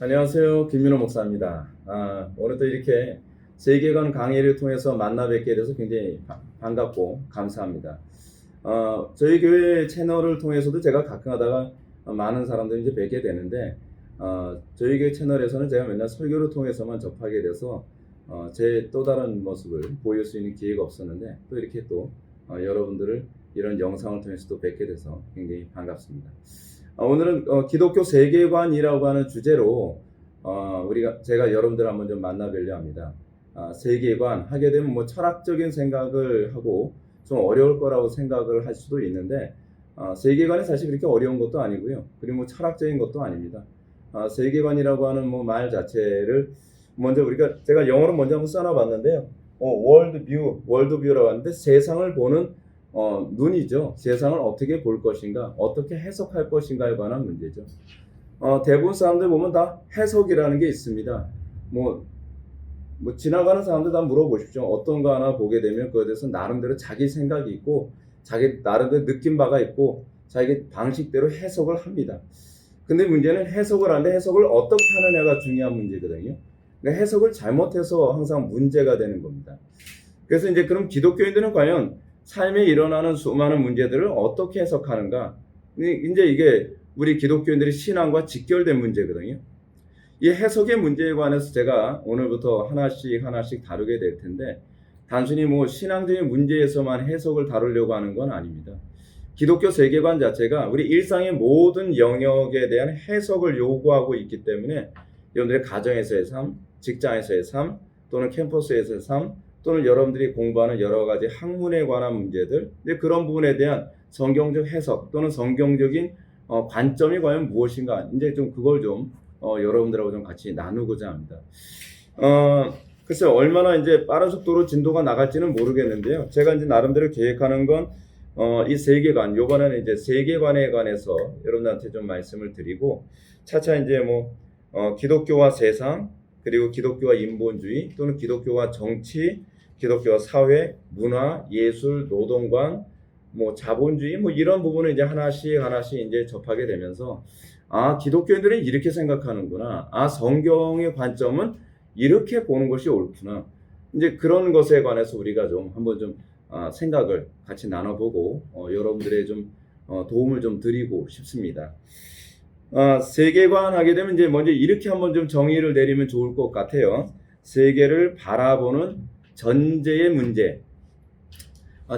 안녕하세요. 김민호 목사입니다. 오늘도 이렇게 세계관 강의를 통해서 만나 뵙게 돼서 굉장히 반갑고 감사합니다. 저희 교회 채널을 통해서도 제가 가끔 하다가 많은 사람들이 이제 뵙게 되는데, 저희 교회 채널에서는 제가 맨날 설교를 통해서만 접하게 돼서 제 또 다른 모습을 보일 수 있는 기회가 없었는데, 또 이렇게 또 여러분들을 이런 영상을 통해서 또 뵙게 돼서 굉장히 반갑습니다. 오늘은 기독교 세계관이라고 하는 주제로 제가 여러분들 한번 좀 만나뵈려 합니다. 세계관 하게 되면 뭐 철학적인 생각을 하고 좀 어려울 거라고 생각을 할 수도 있는데, 세계관이 사실 그렇게 어려운 것도 아니고요. 그리고 뭐 철학적인 것도 아닙니다. 세계관이라고 하는 뭐 말 자체를 먼저 제가 영어로 먼저 한번 써놔봤는데요. 월드뷰라고 하는데 세상을 보는 눈이죠. 세상을 어떻게 볼 것인가, 어떻게 해석할 것인가에 관한 문제죠. 대부분 사람들 보면 다 해석이라는 게 있습니다. 뭐 지나가는 사람들 다 물어보십시오. 어떤 거 하나 보게 되면 그에 대해서 나름대로 자기 생각이 있고, 자기 나름대로 느낀 바가 있고, 자기 방식대로 해석을 합니다. 근데 문제는 해석을 하는데 해석을 어떻게 하느냐가 중요한 문제거든요. 그러니까 해석을 잘못해서 항상 문제가 되는 겁니다. 그래서 이제 그럼 기독교인들은 과연 삶에 일어나는 수많은 문제들을 어떻게 해석하는가? 이제 이게 우리 기독교인들의 신앙과 직결된 문제거든요. 이 해석의 문제에 관해서 제가 오늘부터 하나씩 다루게 될 텐데, 단순히 뭐 신앙적인 문제에서만 해석을 다루려고 하는 건 아닙니다. 기독교 세계관 자체가 우리 일상의 모든 영역에 대한 해석을 요구하고 있기 때문에 여러분들의 가정에서의 삶, 직장에서의 삶, 또는 캠퍼스에서의 삶, 또는 여러분들이 공부하는 여러 가지 학문에 관한 문제들, 그런 부분에 대한 성경적 해석 또는 성경적인 관점이 과연 무엇인가, 이제 좀 그걸 좀 여러분들하고 좀 같이 나누고자 합니다. 글쎄요, 얼마나 이제 빠른 속도로 진도가 나갈지는 모르겠는데요. 제가 이제 나름대로 계획하는 건 이 세계관, 요번에는 이제 세계관에 관해서 여러분들한테 좀 말씀을 드리고, 차차 이제 뭐 기독교와 세상, 그리고 기독교와 인본주의, 또는 기독교와 정치, 기독교와 사회, 문화, 예술, 노동관, 뭐 자본주의, 뭐 이런 부분을 이제 하나씩 이제 접하게 되면서, 기독교인들은 이렇게 생각하는구나. 성경의 관점은 이렇게 보는 것이 옳구나. 이제 그런 것에 관해서 우리가 좀 한번 좀 생각을 같이 나눠보고 여러분들의 좀 도움을 좀 드리고 싶습니다. 세계관 하게 되면 이제 먼저 이렇게 한번 좀 정의를 내리면 좋을 것 같아요. 세계를 바라보는 전제의 문제.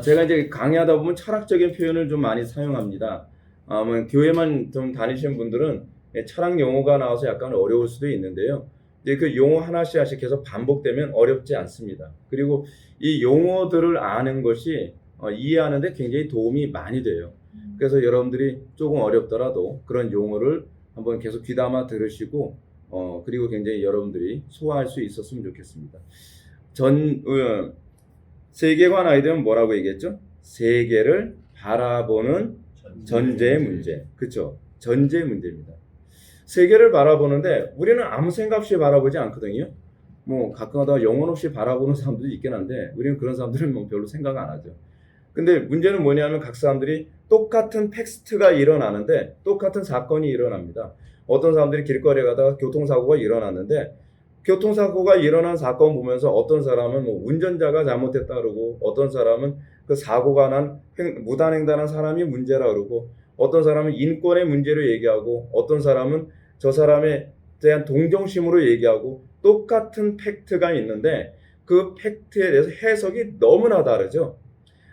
제가 이제 강의하다 보면 철학적인 표현을 좀 많이 사용합니다. 뭐 교회만 좀 다니시는 분들은 철학 용어가 나와서 약간 어려울 수도 있는데요. 이제 그 용어 하나씩 계속 반복되면 어렵지 않습니다. 그리고 이 용어들을 아는 것이 이해하는데 굉장히 도움이 많이 돼요. 그래서 여러분들이 조금 어렵더라도 그런 용어를 한번 계속 귀담아 들으시고 그리고 굉장히 여러분들이 소화할 수 있었으면 좋겠습니다. 세계관 아이들은 뭐라고 얘기했죠? 세계를 바라보는 전제의 문제. 그렇죠? 전제의 문제입니다. 세계를 바라보는데 우리는 아무 생각 없이 바라보지 않거든요. 뭐 가끔 하다가 영혼 없이 바라보는 사람들도 있긴 한데, 우리는 그런 사람들은 뭐 별로 생각 안 하죠. 근데 문제는 뭐냐면 각 사람들이 똑같은 텍스트가 일어나는데 똑같은 사건이 일어납니다. 어떤 사람들이 길거리에 가다가 교통사고가 일어났는데, 교통사고가 일어난 사건 보면서 어떤 사람은 뭐 운전자가 잘못했다 그러고, 어떤 사람은 그 사고가 난 무단횡단한 사람이 문제라 그러고, 어떤 사람은 인권의 문제로 얘기하고, 어떤 사람은 저 사람에 대한 동정심으로 얘기하고, 똑같은 팩트가 있는데 그 팩트에 대해서 해석이 너무나 다르죠.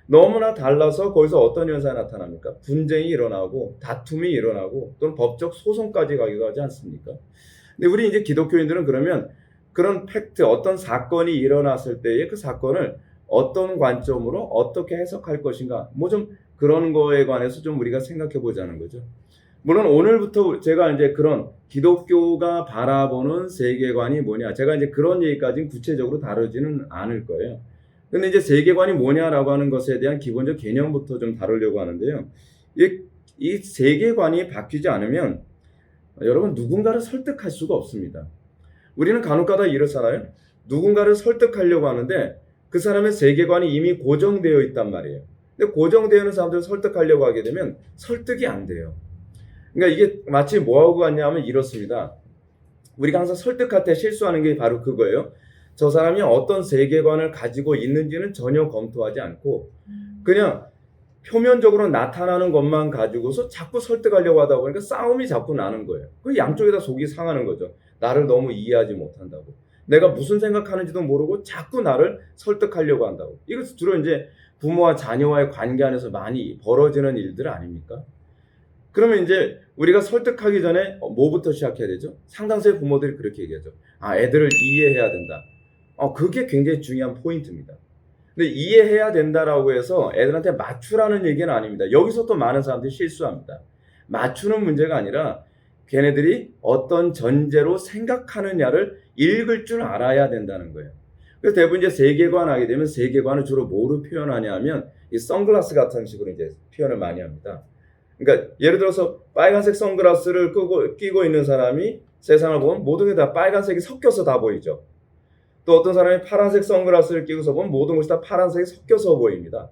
너무나 달라서 거기서 어떤 현상이 나타납니까? 분쟁이 일어나고 다툼이 일어나고 또는 법적 소송까지 가기도 하지 않습니까? 근데 우리 이제 기독교인들은 그러면 그런 팩트, 어떤 사건이 일어났을 때의 그 사건을 어떤 관점으로 어떻게 해석할 것인가, 뭐 좀 그런 거에 관해서 좀 우리가 생각해 보자는 거죠. 물론 오늘부터 제가 이제 그런 기독교가 바라보는 세계관이 뭐냐, 제가 이제 그런 얘기까지는 구체적으로 다루지는 않을 거예요. 근데 이제 세계관이 뭐냐라고 하는 것에 대한 기본적 개념부터 좀 다루려고 하는데요. 이 세계관이 바뀌지 않으면 여러분 누군가를 설득할 수가 없습니다. 우리는 간혹가다 이렇잖아요. 누군가를 설득하려고 하는데 그 사람의 세계관이 이미 고정되어 있단 말이에요. 근데 고정되어 있는 사람들을 설득하려고 하게 되면 설득이 안 돼요. 그러니까 이게 마치 뭐하고 같냐면 이렇습니다. 우리가 항상 설득할 때 실수하는 게 바로 그거예요. 저 사람이 어떤 세계관을 가지고 있는지는 전혀 검토하지 않고 그냥 표면적으로 나타나는 것만 가지고서 자꾸 설득하려고 하다 보니까 싸움이 자꾸 나는 거예요. 그 양쪽에다 속이 상하는 거죠. 나를 너무 이해하지 못한다고. 내가 무슨 생각하는지도 모르고 자꾸 나를 설득하려고 한다고. 이것은 주로 이제 부모와 자녀와의 관계 안에서 많이 벌어지는 일들 아닙니까? 그러면 이제 우리가 설득하기 전에 뭐부터 시작해야 되죠? 상당수의 부모들이 그렇게 얘기하죠. 아, 애들을 이해해야 된다. 그게 굉장히 중요한 포인트입니다. 근데 이해해야 된다라고 해서 애들한테 맞추라는 얘기는 아닙니다. 여기서 또 많은 사람들이 실수합니다. 맞추는 문제가 아니라 걔네들이 어떤 전제로 생각하느냐를 읽을 줄 알아야 된다는 거예요. 그래서 대부분 이제 세계관 하게 되면 세계관을 주로 뭐로 표현하냐 하면 이 선글라스 같은 식으로 이제 표현을 많이 합니다. 그러니까 예를 들어서 빨간색 선글라스를 끼고 있는 사람이 세상을 보면 모든 게 다 빨간색이 섞여서 다 보이죠. 또 어떤 사람이 파란색 선글라스를 끼고서 보면 모든 것이 다 파란색이 섞여서 보입니다.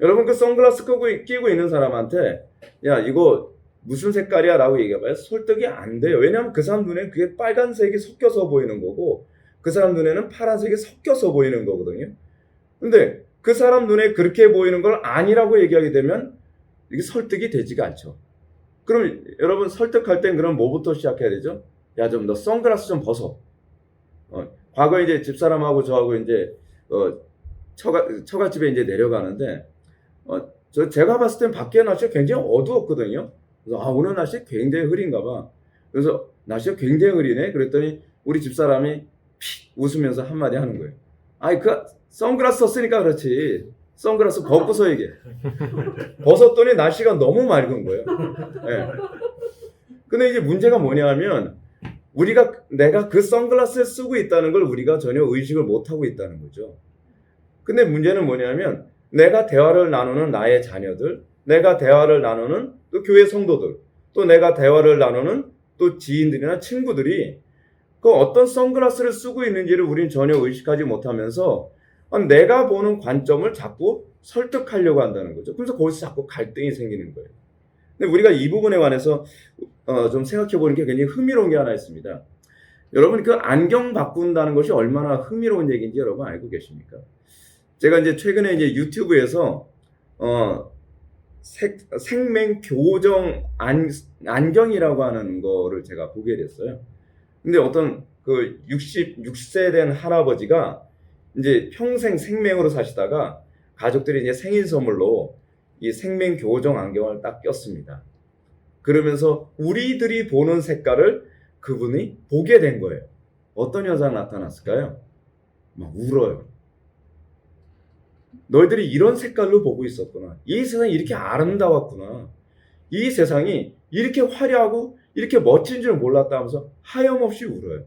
여러분 그 선글라스 끼고 있는 사람한테 야 이거 무슨 색깔이야 라고 얘기해봐요. 설득이 안 돼요. 왜냐하면 그 사람 눈에 그게 빨간색이 섞여서 보이는 거고 그 사람 눈에는 파란색이 섞여서 보이는 거거든요. 근데 그 사람 눈에 그렇게 보이는 걸 아니라고 얘기하게 되면 이게 설득이 되지가 않죠. 그럼 여러분 설득할 땐 그럼 뭐부터 시작해야 되죠? 야 좀 너 선글라스 좀 벗어. 과거에 이제 집사람하고 저하고 이제 처갓집에 이제 내려가는데 제가 봤을 땐 밖에 날씨가 굉장히 어두웠거든요. 그래서 오늘 날씨 굉장히 흐린가 봐. 그래서 날씨가 굉장히 흐리네. 그랬더니 우리 집사람이 픽 웃으면서 한마디 하는 거예요. 아이 그 선글라스 썼으니까 그렇지. 선글라스 벗고서 얘기해. 벗었더니 날씨가 너무 맑은 거예요. 네. 근데 이제 문제가 뭐냐면 내가 그 선글라스를 쓰고 있다는 걸 우리가 전혀 의식을 못하고 있다는 거죠. 근데 문제는 뭐냐면 내가 대화를 나누는 나의 자녀들, 내가 대화를 나누는 또 교회 성도들, 또 내가 대화를 나누는 또 지인들이나 친구들이 그 어떤 선글라스를 쓰고 있는지를 우리는 전혀 의식하지 못하면서 내가 보는 관점을 자꾸 설득하려고 한다는 거죠. 그래서 거기서 자꾸 갈등이 생기는 거예요. 근데 우리가 이 부분에 관해서 좀 생각해 보는 게 굉장히 흥미로운 게 하나 있습니다. 여러분 그 안경 바꾼다는 것이 얼마나 흥미로운 얘기인지 여러분 알고 계십니까? 제가 이제 최근에 이제 유튜브에서 생명 교정 안경이라고 하는 거를 제가 보게 됐어요. 근데 어떤 그 66세 된 할아버지가 이제 평생 생명으로 사시다가 가족들이 이제 생일 선물로 이 생명 교정 안경을 딱 꼈습니다. 그러면서 우리들이 보는 색깔을 그분이 보게 된 거예요. 어떤 현상이 나타났을까요? 막 울어요. 너희들이 이런 색깔로 보고 있었구나. 이 세상이 이렇게 아름다웠구나. 이 세상이 이렇게 화려하고 이렇게 멋진 줄 몰랐다 하면서 하염없이 울어요.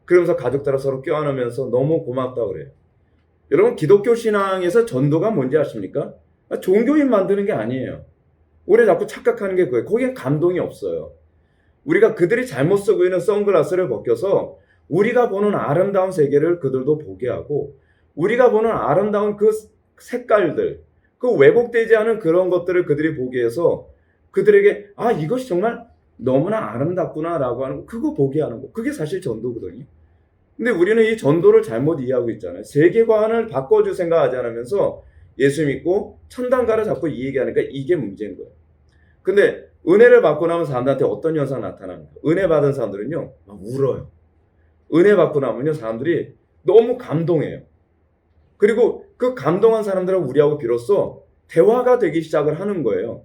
그러면서 가족들과 서로 껴안으면서 너무 고맙다고 그래요. 여러분 기독교 신앙에서 전도가 뭔지 아십니까? 종교인 만드는 게 아니에요. 우리 자꾸 착각하는 게 그거예요. 거기에 감동이 없어요. 우리가 그들이 잘못 쓰고 있는 선글라스를 벗겨서 우리가 보는 아름다운 세계를 그들도 보게 하고 우리가 보는 아름다운 그 색깔들, 그 왜곡되지 않은 그런 것들을 그들이 보게 해서 그들에게 이것이 정말 너무나 아름답구나 라고 하는 거, 그거 보게 하는 거, 그게 사실 전도거든요. 근데 우리는 이 전도를 잘못 이해하고 있잖아요. 세계관을 바꿔줄 생각하지 않으면서 예수 믿고 천당가를 자꾸 이 얘기하니까 이게 문제인 거예요. 근데 은혜를 받고 나면 사람들한테 어떤 현상이 나타납니까? 은혜 받은 사람들은요 막 울어요. 은혜 받고 나면요 사람들이 너무 감동해요. 그리고 그 감동한 사람들은 우리하고 비로소 대화가 되기 시작을 하는 거예요.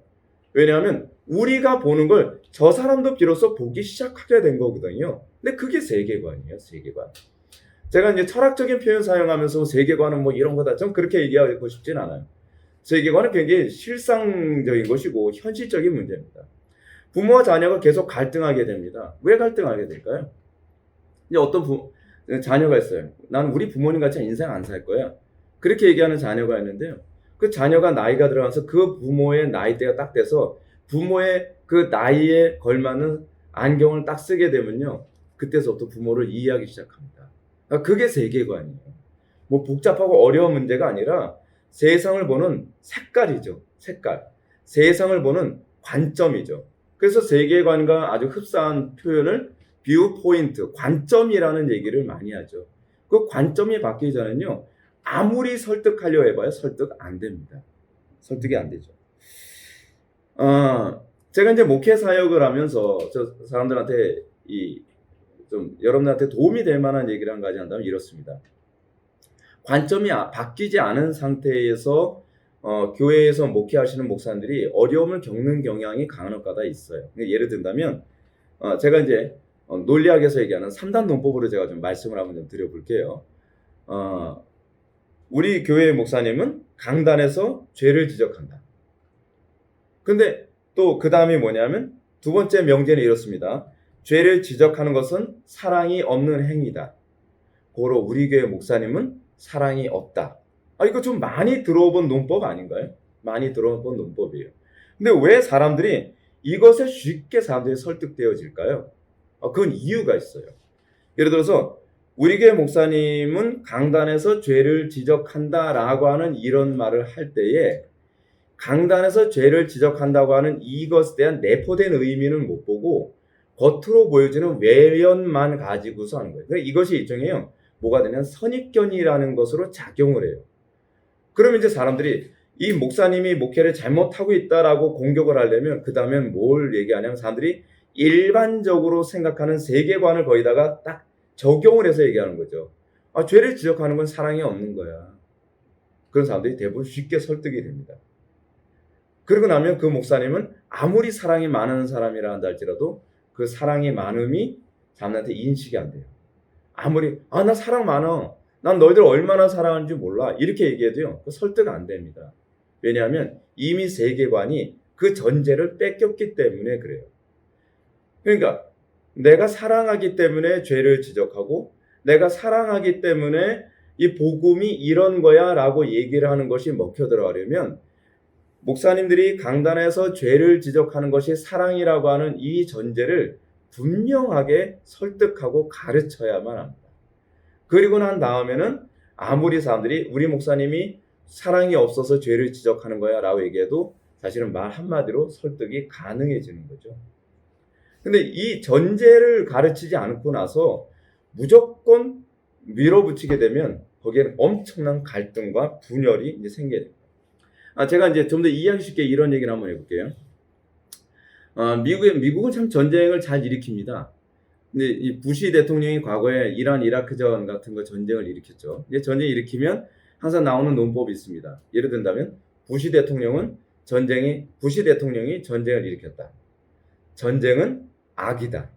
왜냐하면 우리가 보는 걸 저 사람도 비로소 보기 시작하게 된 거거든요. 근데 그게 세계관이에요. 세계관. 제가 이제 철학적인 표현 사용하면서 세계관은 뭐 이런 거다. 전 그렇게 얘기하고 싶진 않아요. 세계관은 굉장히 실상적인 것이고 현실적인 문제입니다. 부모와 자녀가 계속 갈등하게 됩니다. 왜 갈등하게 될까요? 이제 어떤 자녀가 있어요. 난 우리 부모님 같이 인생 안 살 거야. 그렇게 얘기하는 자녀가 있는데요. 그 자녀가 나이가 들어가서 그 부모의 나이대가 딱 돼서 부모의 그 나이에 걸맞는 안경을 딱 쓰게 되면요. 그때서부터 부모를 이해하기 시작합니다. 그게 세계관이에요. 뭐 복잡하고 어려운 문제가 아니라 세상을 보는 색깔이죠. 색깔. 세상을 보는 관점이죠. 그래서 세계관과 아주 흡사한 표현을 뷰 포인트, 관점이라는 얘기를 많이 하죠. 그 관점이 바뀌기 전에는요, 아무리 설득하려 해봐야 설득 안 됩니다. 설득이 안 되죠. 제가 이제 목회 사역을 하면서 저 사람들한테 좀 여러분들한테 도움이 될 만한 얘기를 한 가지 한다면 이렇습니다. 관점이 바뀌지 않은 상태에서 교회에서 목회하시는 목사님들이 어려움을 겪는 경향이 간혹가다 있어요. 예를 든다면 제가 이제 논리학에서 얘기하는 3단 논법으로 제가 좀 말씀을 한번 좀 드려볼게요. 우리 교회 목사님은 강단에서 죄를 지적한다. 근데 또 그 다음이 뭐냐면 두 번째 명제는 이렇습니다. 죄를 지적하는 것은 사랑이 없는 행위다. 고로 우리 교회 목사님은 사랑이 없다. 이거 좀 많이 들어본 논법 아닌가요? 많이 들어본 논법이에요. 근데 왜 사람들이 이것에 쉽게 사람들이 설득되어질까요? 그건 이유가 있어요. 예를 들어서 우리 교회 목사님은 강단에서 죄를 지적한다라고 하는 이런 말을 할 때에 강단에서 죄를 지적한다고 하는 이것에 대한 내포된 의미는 못 보고 겉으로 보여지는 외연만 가지고서 하는 거예요. 그러니까 이것이 일종의 뭐가 되냐면 선입견이라는 것으로 작용을 해요. 그러면 이제 사람들이 이 목사님이 목회를 잘못하고 있다라고 공격을 하려면 그 다음엔 뭘 얘기하냐면 사람들이 일반적으로 생각하는 세계관을 거기다가 딱 적용을 해서 얘기하는 거죠. 죄를 지적하는 건 사랑이 없는 거야. 그런 사람들이 대부분 쉽게 설득이 됩니다. 그러고 나면 그 목사님은 아무리 사랑이 많은 사람이라 한다 할지라도 그 사랑의 많음이 사람한테 인식이 안 돼요. 아무리 나 사랑 많아. 난 너희들 얼마나 사랑하는지 몰라. 이렇게 얘기해도요. 그 설득 안 됩니다. 왜냐하면 이미 세계관이 그 전제를 뺏겼기 때문에 그래요. 그러니까 내가 사랑하기 때문에 죄를 지적하고 내가 사랑하기 때문에 이 복음이 이런 거야 라고 얘기를 하는 것이 먹혀 들어가려면 목사님들이 강단에서 죄를 지적하는 것이 사랑이라고 하는 이 전제를 분명하게 설득하고 가르쳐야만 합니다. 그리고 난 다음에는 아무리 사람들이 우리 목사님이 사랑이 없어서 죄를 지적하는 거야 라고 얘기해도 사실은 말 한마디로 설득이 가능해지는 거죠. 근데 이 전제를 가르치지 않고 나서 무조건 밀어붙이게 되면 거기에는 엄청난 갈등과 분열이 이제 생겨야 됩니다. 제가 이제 좀 더 이해하기 쉽게 이런 얘기를 한번 해볼게요. 미국은 참 전쟁을 잘 일으킵니다. 근데 이 부시 대통령이 과거에 이란 이라크전 같은 거 전쟁을 일으켰죠. 이제 전쟁 일으키면 항상 나오는 논법이 있습니다. 예를 든다면 부시 대통령이 전쟁을 일으켰다. 전쟁은 악이다.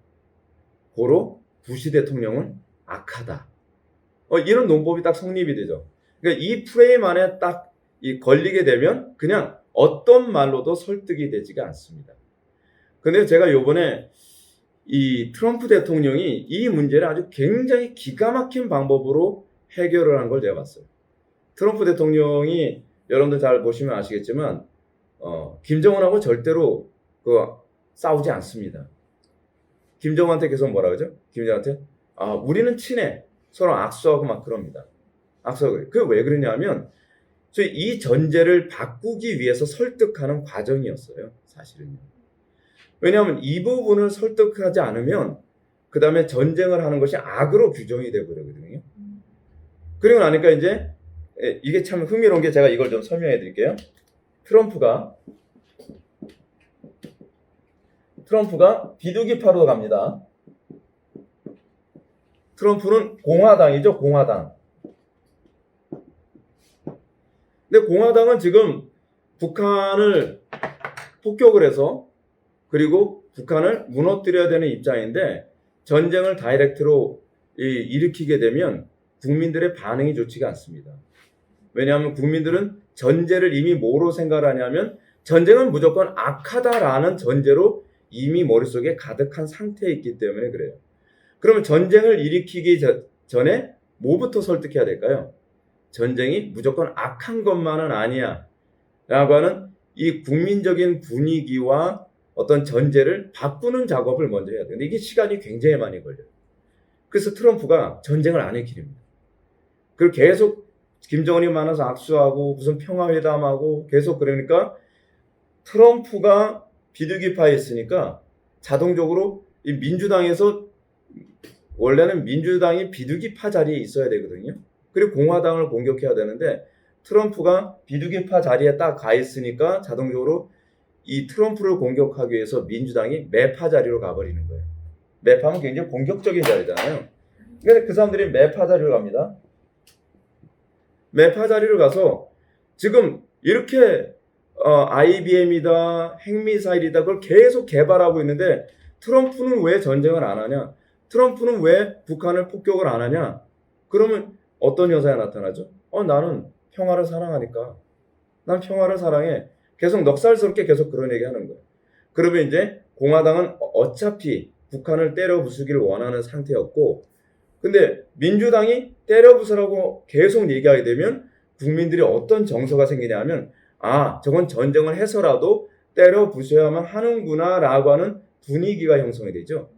고로 부시 대통령은 악하다. 이런 논법이 딱 성립이 되죠. 그러니까 이 프레임 안에 딱 걸리게 되면 그냥 어떤 말로도 설득이 되지가 않습니다. 근데 제가 요번에 이 트럼프 대통령이 이 문제를 아주 굉장히 기가 막힌 방법으로 해결을 한 걸 제가 봤어요. 트럼프 대통령이 여러분들 잘 보시면 아시겠지만 김정은하고 절대로 싸우지 않습니다. 김정은한테 계속 뭐라 그러죠? 김정은한테 우리는 친해. 서로 악수하고 막 그럽니다. 악수하고. 그게 왜 그러냐면 이 전제를 바꾸기 위해서 설득하는 과정이었어요. 사실은요. 왜냐하면 이 부분을 설득하지 않으면 그 다음에 전쟁을 하는 것이 악으로 규정이 되버리거든요. 그리고 나니까 이제 이게 참 흥미로운 게 제가 이걸 좀 설명해 드릴게요. 트럼프가 비둘기파로 갑니다. 트럼프는 공화당이죠. 공화당. 근데 공화당은 지금 북한을 폭격을 해서 그리고 북한을 무너뜨려야 되는 입장인데 전쟁을 다이렉트로 일으키게 되면 국민들의 반응이 좋지가 않습니다. 왜냐하면 국민들은 전제를 이미 뭐로 생각을 하냐면 전쟁은 무조건 악하다라는 전제로 이미 머릿속에 가득한 상태에 있기 때문에 그래요. 그러면 전쟁을 일으키기 전에 뭐부터 설득해야 될까요? 전쟁이 무조건 악한 것만은 아니야 라고 하는 이 국민적인 분위기와 어떤 전제를 바꾸는 작업을 먼저 해야 돼요. 근데 이게 시간이 굉장히 많이 걸려요. 그래서 트럼프가 전쟁을 안 해키립니다. 그리고 계속 김정은이 만나서 악수하고 무슨 평화회담하고 계속 그러니까 트럼프가 비둘기파에 있으니까 자동적으로 이 민주당에서 원래는 민주당이 비둘기파 자리에 있어야 되거든요. 그리고 공화당을 공격해야 되는데 트럼프가 비둘기파 자리에 딱 가 있으니까 자동적으로 이 트럼프를 공격하기 위해서 민주당이 매파 자리로 가버리는 거예요. 매파는 굉장히 공격적인 자리잖아요. 그러니까 그 사람들이 매파 자리로 갑니다. 매파 자리로 가서 지금 이렇게 IBM이다, 핵미사일이다 그걸 계속 개발하고 있는데 트럼프는 왜 전쟁을 안 하냐? 트럼프는 왜 북한을 폭격을 안 하냐? 그러면 어떤 여사가 나타나죠? 나는 평화를 사랑하니까. 난 평화를 사랑해. 계속 넉살스럽게 계속 그런 얘기 하는 거예요. 그러면 이제 공화당은 어차피 북한을 때려 부수기를 원하는 상태였고, 근데 민주당이 때려 부수라고 계속 얘기하게 되면 국민들이 어떤 정서가 생기냐면, 저건 전쟁을 해서라도 때려 부숴야만 하는구나 라고 하는 분위기가 형성이 되죠.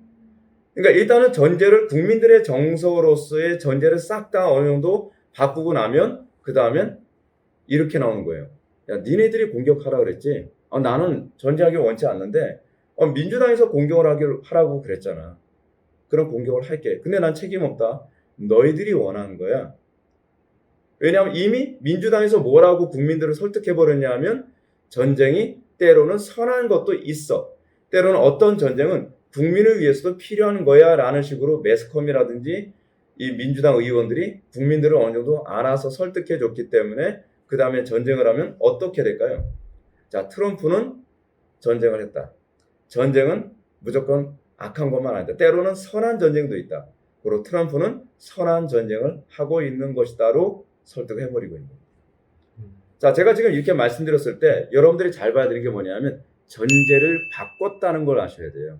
그러니까 일단은 전제를 국민들의 정서로서의 전제를 싹 다 어느 정도 바꾸고 나면 그 다음엔 이렇게 나오는 거예요. 야, 니네들이 공격하라 그랬지. 나는 전쟁하기 원치 않는데 민주당에서 공격을 하라고 그랬잖아. 그럼 공격을 할게. 근데 난 책임 없다. 너희들이 원하는 거야. 왜냐하면 이미 민주당에서 뭐라고 국민들을 설득해버렸냐 하면 전쟁이 때로는 선한 것도 있어. 때로는 어떤 전쟁은 국민을 위해서도 필요한 거야 라는 식으로 매스컴이라든지 이 민주당 의원들이 국민들을 어느 정도 알아서 설득해 줬기 때문에 그 다음에 전쟁을 하면 어떻게 될까요? 자, 트럼프는 전쟁을 했다. 전쟁은 무조건 악한 것만 아니다. 때로는 선한 전쟁도 있다. 그리고 트럼프는 선한 전쟁을 하고 있는 것이다로 설득해버리고 있는 겁니다. 자, 제가 지금 이렇게 말씀드렸을 때 여러분들이 잘 봐야 되는 게 뭐냐면 전제를 바꿨다는 걸 아셔야 돼요.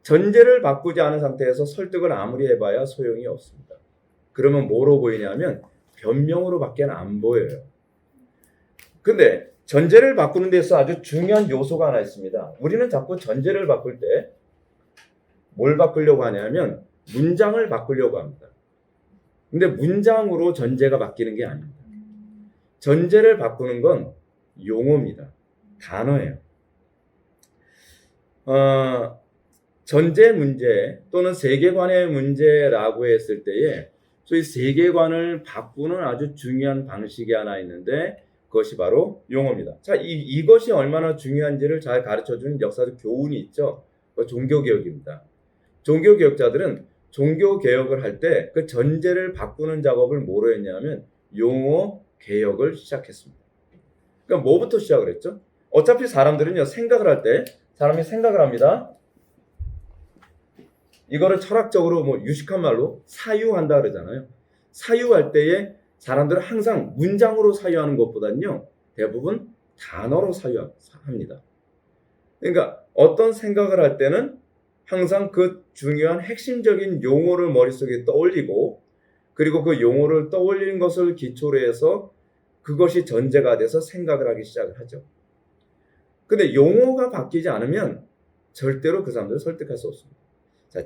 전제를 바꾸지 않은 상태에서 설득을 아무리 해봐야 소용이 없습니다. 그러면 뭐로 보이냐면 변명으로밖에 안 보여요. 근데 전제를 바꾸는 데서 아주 중요한 요소가 하나 있습니다. 우리는 자꾸 전제를 바꿀 때 뭘 바꾸려고 하냐면 문장을 바꾸려고 합니다. 근데 문장으로 전제가 바뀌는 게 아닙니다. 전제를 바꾸는 건 용어입니다. 단어예요. 전제 문제 또는 세계관의 문제라고 했을 때에 소위 세계관을 바꾸는 아주 중요한 방식이 하나 있는데 그것이 바로 용어입니다. 자, 이것이 얼마나 중요한지를 잘 가르쳐주는 역사적 교훈이 있죠. 종교개혁입니다. 종교개혁자들은 종교개혁을 할 때 그 전제를 바꾸는 작업을 뭐로 했냐면 용어 개혁을 시작했습니다. 그러니까 뭐부터 시작을 했죠? 어차피 사람들은요 생각을 할 때 사람이 생각을 합니다. 이거를 철학적으로 유식한 말로 사유한다 그러잖아요. 사유할 때에 사람들은 항상 문장으로 사유하는 것보다는요 대부분 단어로 사유합니다. 그러니까 어떤 생각을 할 때는 항상 그 중요한 핵심적인 용어를 머릿속에 떠올리고 그리고 그 용어를 떠올리는 것을 기초로 해서 그것이 전제가 돼서 생각을 하기 시작을 하죠. 근데 용어가 바뀌지 않으면 절대로 그 사람들을 설득할 수 없습니다. 자,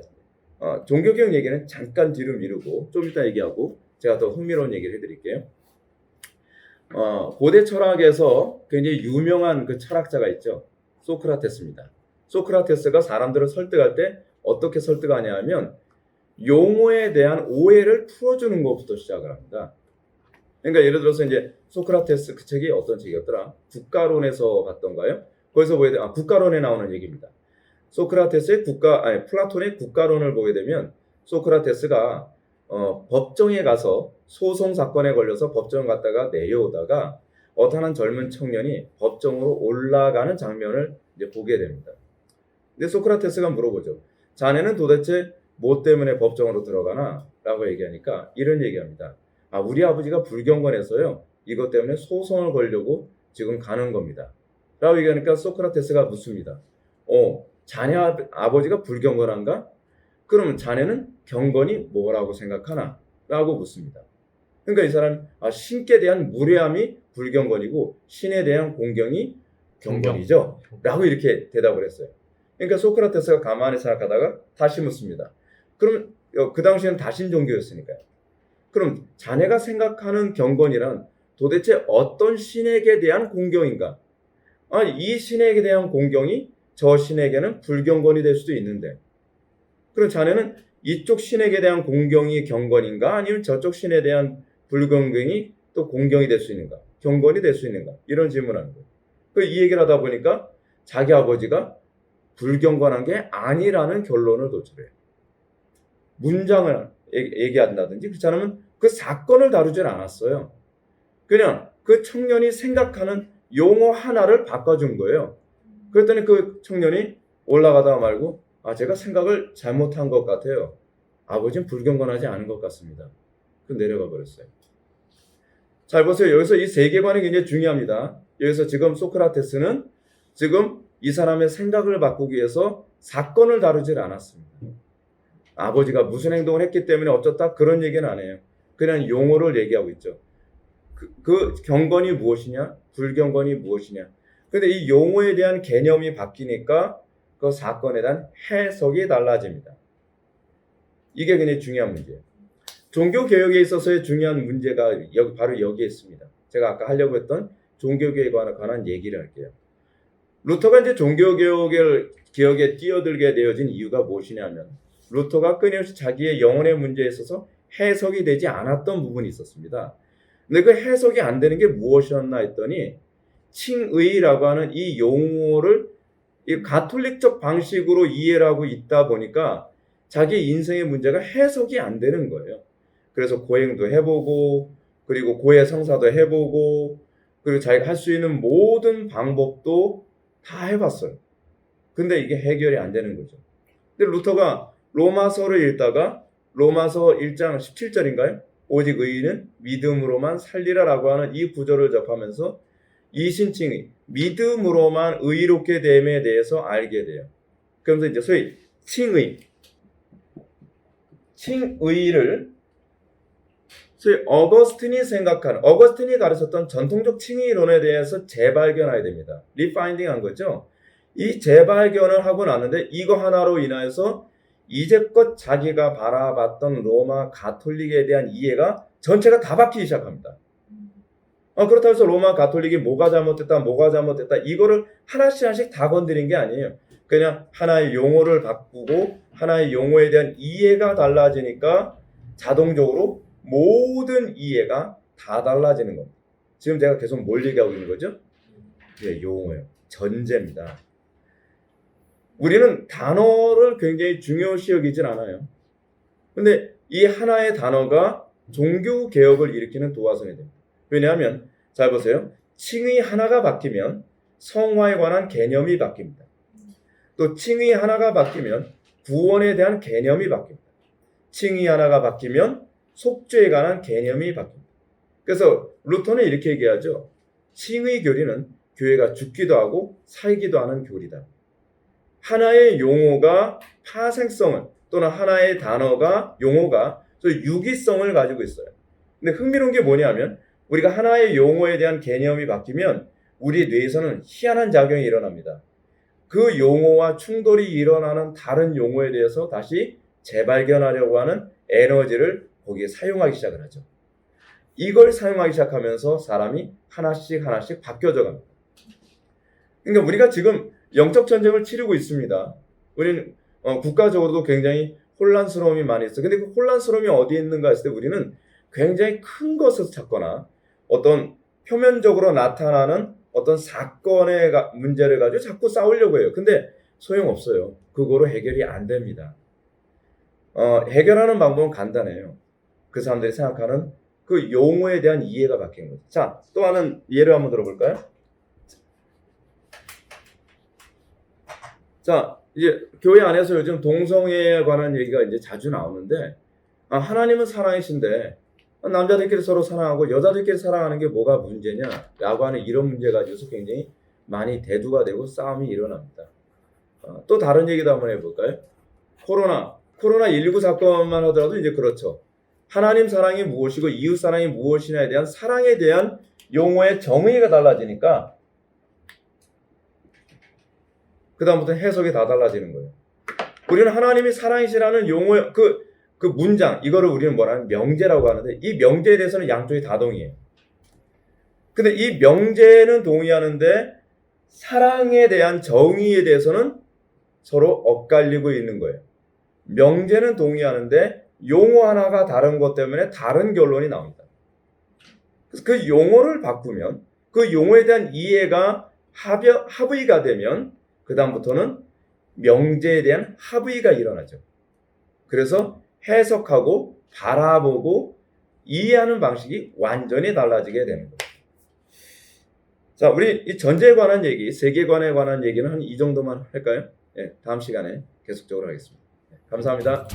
종교개혁 얘기는 잠깐 뒤로 미루고 좀 이따 얘기하고 제가 더 흥미로운 얘기를 해드릴게요. 고대 철학에서 굉장히 유명한 그 철학자가 있죠. 소크라테스입니다. 소크라테스가 사람들을 설득할 때 어떻게 설득하냐 하면 용어에 대한 오해를 풀어주는 것부터 시작을 합니다. 그러니까 예를 들어서 이제 소크라테스 그 책이 어떤 책이었더라? 국가론에서 갔던가요? 거기서 보게 되면 국가론에 나오는 얘기입니다. 소크라테스의 플라톤의 국가론을 보게 되면 소크라테스가 법정에 가서 소송 사건에 걸려서 법정 갔다가 내려오다가 어떤 한 젊은 청년이 법정으로 올라가는 장면을 이제 보게 됩니다. 근데 소크라테스가 물어보죠. 자네는 도대체 뭐 때문에 법정으로 들어가나? 라고 얘기하니까 이런 얘기합니다. 우리 아버지가 불경건해서요. 이것 때문에 소송을 걸려고 지금 가는 겁니다. 라고 얘기하니까 소크라테스가 묻습니다. 자네 아버지가 불경건한가? 그러면 자네는 경건이 뭐라고 생각하나? 라고 묻습니다. 그러니까 이 사람이 신께 대한 무례함이 불경건이고 신에 대한 공경이 경건이죠. 라고 이렇게 대답을 했어요. 그러니까 소크라테스가 가만히 생각하다가 다시 묻습니다. 그럼 그 당시에는 다신 종교였으니까요. 그럼 자네가 생각하는 경건이란 도대체 어떤 신에게 대한 공경인가? 이 신에게 대한 공경이 저 신에게는 불경건이 될 수도 있는데 그럼 자네는 이쪽 신에게 대한 공경이 경건인가 아니면 저쪽 신에 대한 불경경이 또 공경이 될 수 있는가 경건이 될 수 있는가 이런 질문하는 거예요. 이 얘기를 하다 보니까 자기 아버지가 불경건한 게 아니라는 결론을 도출해요. 문장을 얘기한다든지 그렇지 않으면 그 사건을 다루질 않았어요. 그냥 그 청년이 생각하는 용어 하나를 바꿔준 거예요. 그랬더니 그 청년이 올라가다가 말고 제가 생각을 잘못한 것 같아요. 아버지는 불경건하지 않은 것 같습니다. 그 내려가 버렸어요. 잘 보세요. 여기서 이 세계관이 굉장히 중요합니다. 여기서 지금 소크라테스는 지금 이 사람의 생각을 바꾸기 위해서 사건을 다루질 않았습니다. 아버지가 무슨 행동을 했기 때문에 어쩌다 그런 얘기는 안 해요. 그냥 용어를 얘기하고 있죠. 그 경건이 무엇이냐? 불경건이 무엇이냐? 근데 이 용어에 대한 개념이 바뀌니까 그 사건에 대한 해석이 달라집니다. 이게 굉장히 중요한 문제예요. 종교개혁에 있어서의 중요한 문제가 바로 여기에 있습니다. 제가 아까 하려고 했던 종교개혁에 관한 얘기를 할게요. 루터가 이제 종교개혁에 뛰어들게 되어진 이유가 무엇이냐면 루터가 끊임없이 자기의 영혼의 문제에 있어서 해석이 되지 않았던 부분이 있었습니다. 근데 그 해석이 안 되는 게 무엇이었나 했더니 칭의라고 하는 이 용어를 이 가톨릭적 방식으로 이해를 하고 있다 보니까 자기 인생의 문제가 해석이 안 되는 거예요. 그래서 고행도 해보고 그리고 고해 성사도 해보고 그리고 자기가 할 수 있는 모든 방법도 다 해봤어요. 근데 이게 해결이 안 되는 거죠. 근데 루터가 로마서를 읽다가 로마서 1장 17절인가요? 오직 의인은 믿음으로만 살리라라고 하는 이 구절을 접하면서 이신칭의, 믿음으로만 의롭게 됨에 대해서 알게 돼요. 그러면서 이제 소위 칭의를 소위 어거스틴이 가르쳤던 전통적 칭의론에 대해서 재발견해야 됩니다. 리파인딩한 거죠. 이 재발견을 하고 났는데 이거 하나로 인하여서 이제껏 자기가 바라봤던 로마 가톨릭에 대한 이해가 전체가 다 바뀌기 시작합니다. 그렇다고 해서 로마 가톨릭이 뭐가 잘못됐다 이거를 하나씩 다 건드린 게 아니에요. 그냥 하나의 용어를 바꾸고 하나의 용어에 대한 이해가 달라지니까 자동적으로 모든 이해가 다 달라지는 겁니다. 지금 제가 계속 뭘 얘기하고 있는 거죠? 네, 용어예요. 전제입니다. 우리는 단어를 굉장히 중요시 여기진 않아요. 근데 이 하나의 단어가 종교개혁을 일으키는 도화선이 됩니다. 왜냐하면 잘 보세요. 칭의 하나가 바뀌면 성화에 관한 개념이 바뀝니다. 또 칭의 하나가 바뀌면 구원에 대한 개념이 바뀝니다. 칭의 하나가 바뀌면 속죄에 관한 개념이 바뀝니다. 그래서 루터는 이렇게 얘기하죠. 칭의 교리는 교회가 죽기도 하고 살기도 하는 교리다. 하나의 용어가 파생성을 또는 하나의 용어가 유기성을 가지고 있어요. 근데 흥미로운 게 뭐냐면 우리가 하나의 용어에 대한 개념이 바뀌면 우리 뇌에서는 희한한 작용이 일어납니다. 그 용어와 충돌이 일어나는 다른 용어에 대해서 다시 재발견하려고 하는 에너지를 거기에 사용하기 시작을 하죠. 이걸 사용하기 시작하면서 사람이 하나씩 바뀌어져 갑니다. 그러니까 우리가 지금 영적 전쟁을 치르고 있습니다. 우리는 국가적으로도 굉장히 혼란스러움이 많이 있어요. 근데 그 혼란스러움이 어디에 있는가 했을 때 우리는 굉장히 큰 것을 찾거나 어떤 표면적으로 나타나는 어떤 사건의 문제를 가지고 자꾸 싸우려고 해요. 근데 소용없어요. 그거로 해결이 안 됩니다. 해결하는 방법은 간단해요. 그 사람들이 생각하는 그 용어에 대한 이해가 바뀐 거죠. 자, 또 하는 예를 한번 들어볼까요? 자, 이제 교회 안에서 요즘 동성애에 관한 얘기가 이제 자주 나오는데 하나님은 사랑이신데 남자들끼리 서로 사랑하고 여자들끼리 사랑하는 게 뭐가 문제냐라고 하는 이런 문제 가지고서 굉장히 많이 대두가 되고 싸움이 일어납니다. 또 다른 얘기도 한번 해볼까요? 코로나19 사건만 하더라도 이제 그렇죠. 하나님 사랑이 무엇이고 이웃 사랑이 무엇이냐에 대한 사랑에 대한 용어의 정의가 달라지니까 그 다음부터 해석이 다 달라지는 거예요. 우리는 하나님이 사랑이시라는 용어의 그 문장, 이거를 우리는 뭐라는 명제라고 하는데 이 명제에 대해서는 양쪽이 다 동의해요. 근데 이 명제는 동의하는데 사랑에 대한 정의에 대해서는 서로 엇갈리고 있는 거예요. 명제는 동의하는데 용어 하나가 다른 것 때문에 다른 결론이 나옵니다. 그래서 그 용어를 바꾸면 그 용어에 대한 이해가 합의가 되면 그 다음부터는 명제에 대한 합의가 일어나죠. 그래서 해석하고 바라보고 이해하는 방식이 완전히 달라지게 되는 거예요. 자, 우리 이 전제에 관한 얘기, 세계관에 관한 얘기는 한 이 정도만 할까요? 네, 다음 시간에 계속적으로 하겠습니다. 감사합니다.